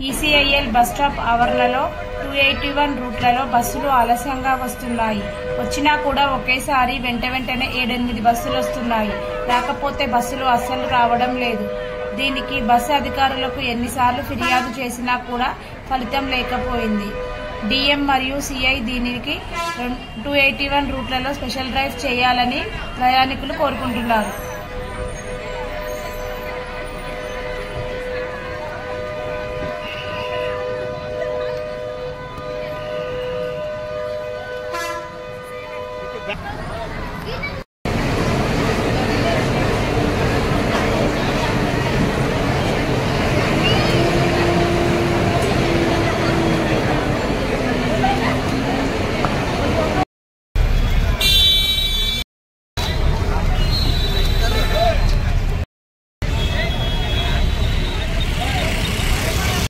ECIL bus stop ఆవరణలో 281 రూట్లలో బస్సులు ఆలస్యంగా వస్తున్నాయి. వచ్చినా కూడా ఒకేసారి వెంటనే 7-8 బస్సులు వస్తున్నాయి. రాకపోతే బస్సులు అస్సలు రావడం లేదు. దీనికి బస్సు అధికారులకు ఎన్నిసార్లు ఫిర్యాదు చేసినా కూడా ఫలితం లేకపోయింది. డిఎం మరియు సిఐ దీనికి 281 రూట్లలో స్పెషల్ డ్రైవ్ చేయాలని ప్రయాణికులు కోరుకుంటున్నారు.